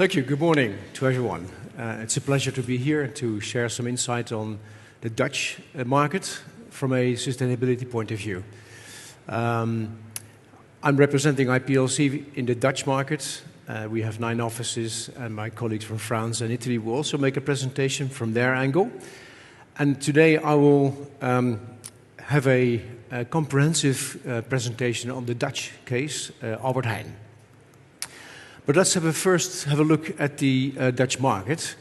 Thank you. Good morning to everyone. It's a pleasure to be here and to share some insight on the Dutch market from a sustainability point of view. I'm representing IPLC in the Dutch market. We have 9 offices, and my colleagues from France and Italy will also make a presentation from their angle. And today I will have a comprehensive presentation on the Dutch case, Albert Heijn. But let's first have a look at the Dutch market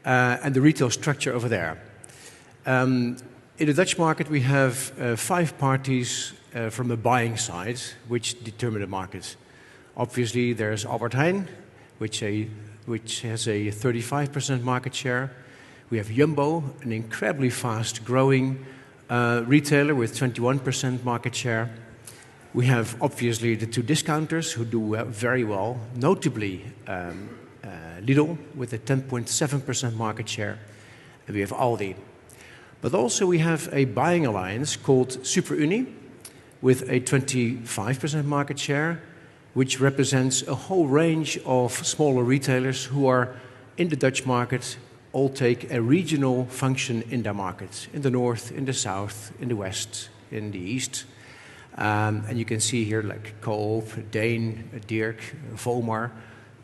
and the retail structure over there. In the Dutch market, we have 5 parties from the buying side which determine the market. Obviously, there's Albert Heijn, which has a 35% market share. We have Jumbo, an incredibly fast-growing retailer with 21% market share. We have, obviously, the 2 discounters who do very well, notably Lidl with a 10.7% market share, and we have Aldi. But also we have a buying alliance called SuperUnie with a 25% market share, which represents a whole range of smaller retailers who are in the Dutch market, all take a regional function in their markets, in the north, in the south, in the west, in the east. And you can see here like Coop, Deen, Dirk, Volmar,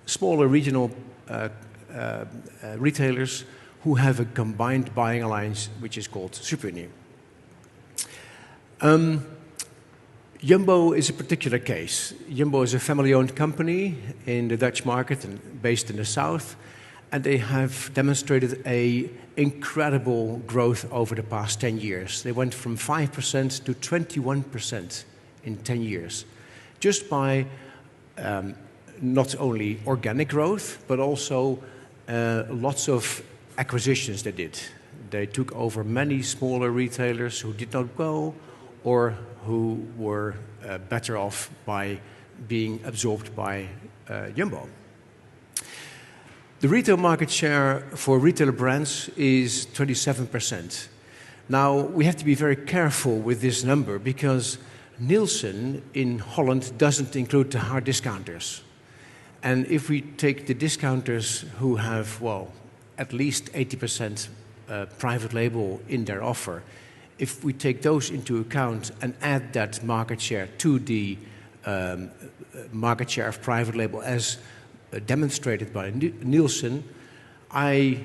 smaller regional retailers who have a combined buying alliance which is called SuperUnie. Jumbo is a particular case. Jumbo is a family-owned company in the Dutch market and based in the south, and they have demonstrated an incredible growth over the past 10 years. They went from 5% to 21% in 10 years, just by not only organic growth, but also lots of acquisitions they did. They took over many smaller retailers who did not grow or who were better off by being absorbed by Jumbo. The retail market share for retailer brands is 27%. Now, we have to be very careful with this number because Nielsen in Holland doesn't include the hard discounters. And if we take the discounters who have, well, at least 80% private label in their offer, if we take those into account and add that market share to the market share of private label as demonstrated by Nielsen, I,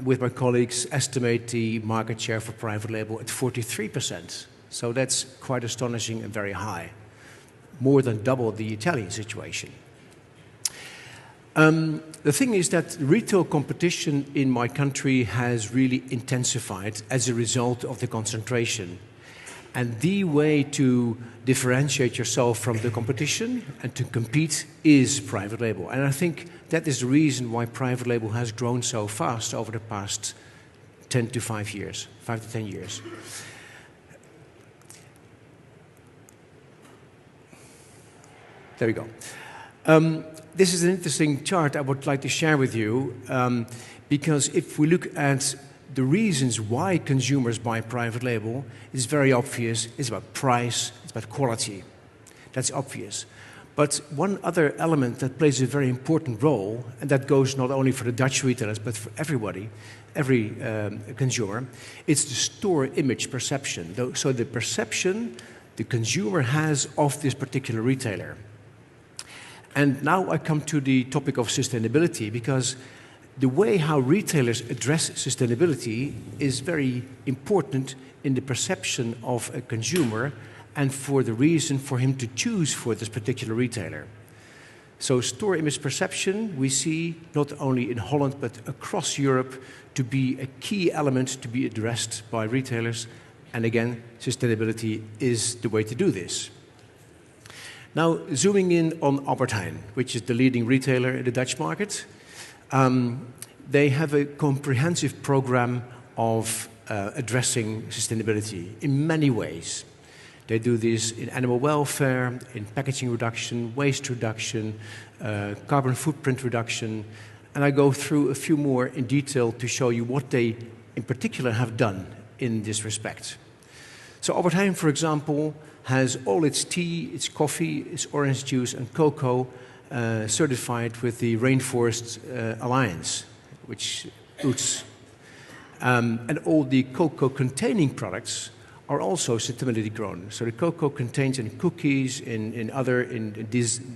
with my colleagues, estimate the market share for private label at 43%. So that's quite astonishing and very high, more than double the Italian situation. The thing is that retail competition in my country has really intensified as a result of the concentration. And the way to differentiate yourself from the competition and to compete is private label. And I think that is the reason why private label has grown so fast over the past 5 to 10 years. There we go. This is an interesting chart I would like to share with you because if we look at the reasons why consumers buy private label, it's very obvious. It's about price, it's about quality. That's obvious. But one other element that plays a very important role, and that goes not only for the Dutch retailers, but for everybody, every consumer, it's the store image perception. So the perception the consumer has of this particular retailer. And now I come to the topic of sustainability, because the way how retailers address sustainability is very important in the perception of a consumer and for the reason for him to choose for this particular retailer. So store image perception we see not only in Holland but across Europe to be a key element to be addressed by retailers, and again, sustainability is the way to do this. Now, zooming in on Albert Heijn, which is the leading retailer in the Dutch market, they have a comprehensive program of addressing sustainability in many ways. They do this in animal welfare, in packaging reduction, waste reduction, carbon footprint reduction, and I go through a few more in detail to show you what they in particular have done in this respect. So Albert Heijn, for example, has all its tea, its coffee, its orange juice and cocoa certified with the Rainforest Alliance, which UTZ. And all the cocoa-containing products are also sustainability grown. So the cocoa contains in cookies, in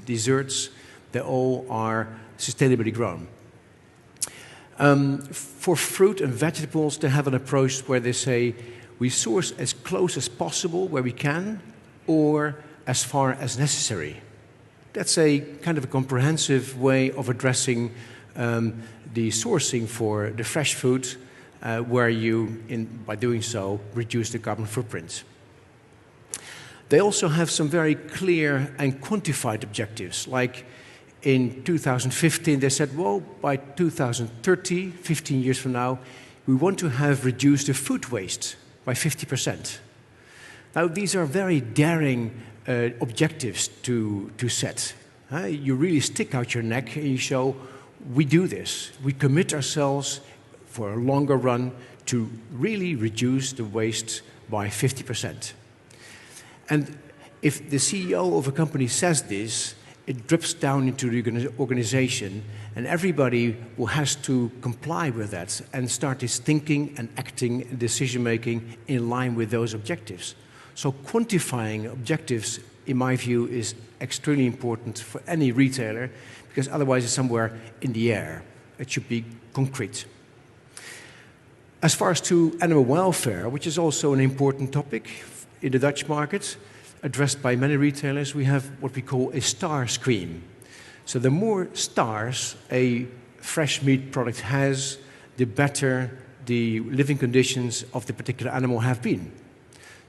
desserts, they all are sustainably grown. For fruit and vegetables, they have an approach where they say, we source as close as possible where we can, or as far as necessary. That's a kind of a comprehensive way of addressing the sourcing for the fresh food, where you, by doing so, reduce the carbon footprint. They also have some very clear and quantified objectives, like in 2015, they said, well, by 2030, 15 years from now, we want to have reduced the food waste by 50%. Now, these are very daring objectives to set. You really stick out your neck and you show, we do this. We commit ourselves for a longer run to really reduce the waste by 50%. And if the CEO of a company says this, it drips down into the organization, and everybody has to comply with that and start this thinking and acting and decision-making in line with those objectives. So quantifying objectives, in my view, is extremely important for any retailer, because otherwise it's somewhere in the air. It should be concrete. As far as to animal welfare, which is also an important topic in the Dutch market, addressed by many retailers, we have what we call a star scheme. So the more stars a fresh meat product has, the better the living conditions of the particular animal have been.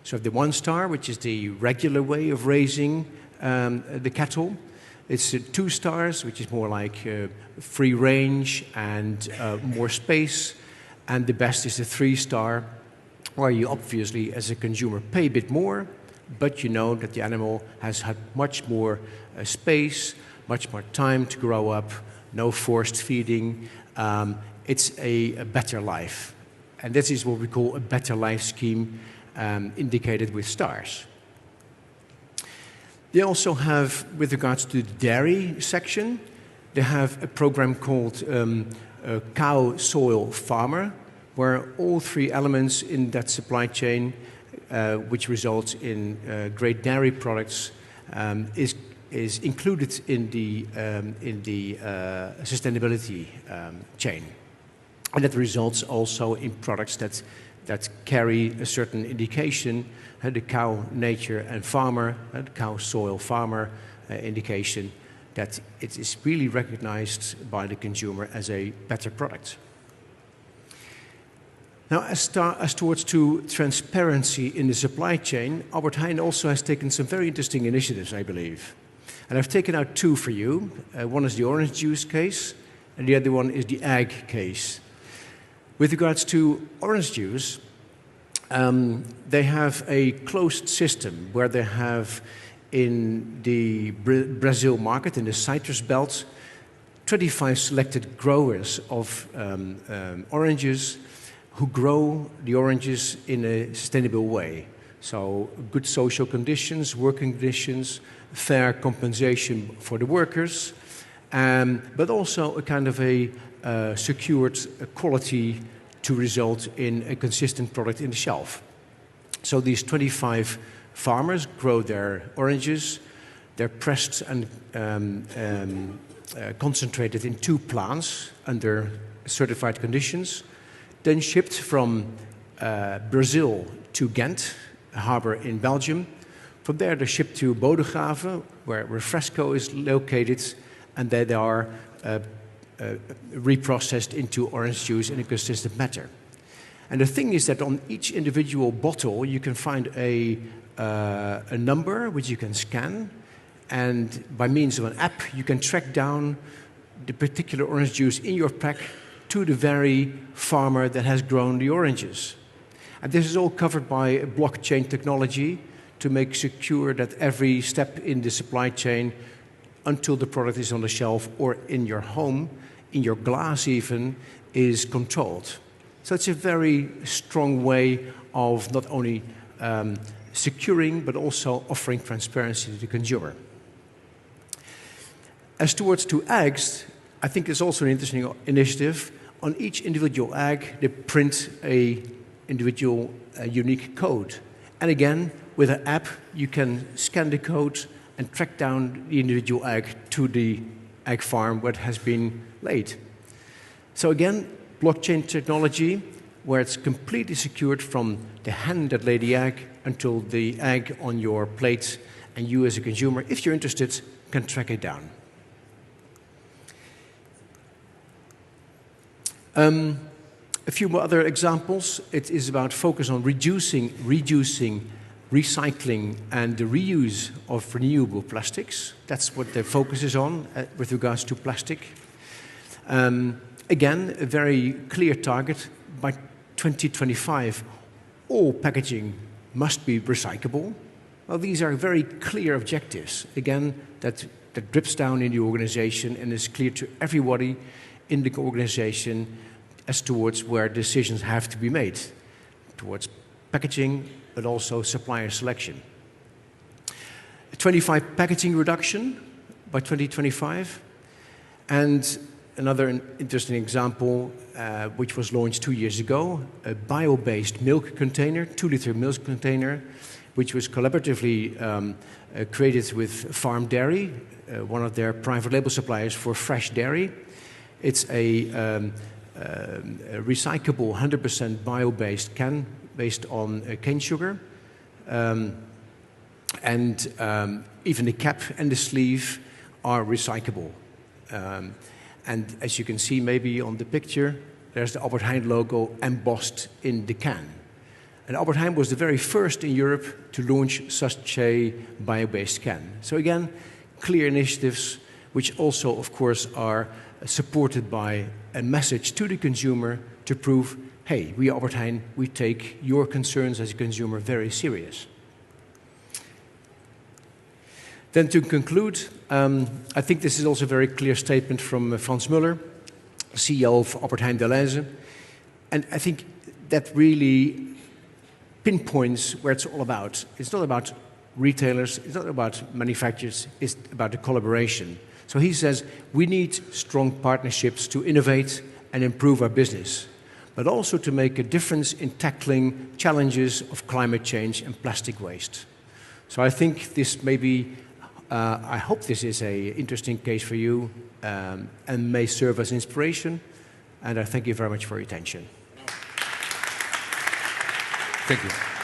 So the 1 star, which is the regular way of raising the cattle, it's 2 stars, which is more like free range and more space, and the best is the 3 star, where you obviously, as a consumer, pay a bit more, but you know that the animal has had much more space, much more time to grow up, no forced feeding. It's a better life. And this is what we call a better life scheme, indicated with stars. They also have, with regards to the dairy section, they have a program called Cow Soil Farmer, where all 3 elements in that supply chain, which results in great dairy products, is included in the sustainability chain, and that results also in products that carry a certain indication, the cow nature and farmer, the cow soil farmer indication, that it is really recognized by the consumer as a better product. Now, as towards to transparency in the supply chain, Albert Heijn also has taken some very interesting initiatives, I believe. And I've taken out 2 for you. One is the orange juice case, and the other one is the egg case. With regards to orange juice, they have a closed system where they have, in the Brazil market, in the citrus belt, 25 selected growers of oranges, who grow the oranges in a sustainable way. So good social conditions, working conditions, fair compensation for the workers, but also a kind of a secured quality to result in a consistent product in the shelf. So these 25 farmers grow their oranges. They're pressed and concentrated in 2 plants under certified conditions, then shipped from Brazil to Ghent, a harbor in Belgium. From there, they're shipped to BolognaFiere, where Refresco is located, and they are reprocessed into orange juice in a consistent manner. And the thing is that on each individual bottle, you can find a number which you can scan, and by means of an app, you can track down the particular orange juice in your pack to the very farmer that has grown the oranges. And this is all covered by blockchain technology to make secure that every step in the supply chain, until the product is on the shelf or in your home, in your glass even, is controlled. So it's a very strong way of not only securing, but also offering transparency to the consumer. As towards to eggs, I think it's also an interesting initiative. On each individual egg, they print a individual unique code. And again, with an app, you can scan the code and track down the individual egg to the egg farm where it has been laid. So again, blockchain technology, where it's completely secured from the hen that laid the egg until the egg on your plate, and you as a consumer, if you're interested, can track it down. A few more other examples. It is about focus on reducing, recycling, and the reuse of renewable plastics. That's what the focus is on with regards to plastic. Again, a very clear target. By 2025, all packaging must be recyclable. Well, these are very clear objectives. Again, that drips down in the organization and is clear to everybody in the organization as towards where decisions have to be made, towards packaging, but also supplier selection. 25 packaging reduction by 2025. And another interesting example, which was launched 2 years ago, a bio-based milk container, 2-liter milk container, which was collaboratively created with Farm Dairy, one of their private label suppliers for fresh dairy. It's a recyclable 100% bio-based can based on cane sugar. Even the cap and the sleeve are recyclable. And as you can see maybe on the picture, there's the Albert Heijn logo embossed in the can. And Albert Heijn was the very first in Europe to launch such a bio-based can. So again, clear initiatives which also, of course, are supported by a message to the consumer to prove, hey, we Albert Heijn, we take your concerns as a consumer very serious. Then to conclude, I think this is also a very clear statement from Frans Muller, CEO of Albert Heijn Delhaize. And I think that really pinpoints where it's all about. It's not about retailers, it's not about manufacturers, it's about the collaboration. So he says, we need strong partnerships to innovate and improve our business, but also to make a difference in tackling challenges of climate change and plastic waste. So I think this may be, I hope this is an interesting case for you and may serve as inspiration. And I thank you very much for your attention. Thank you.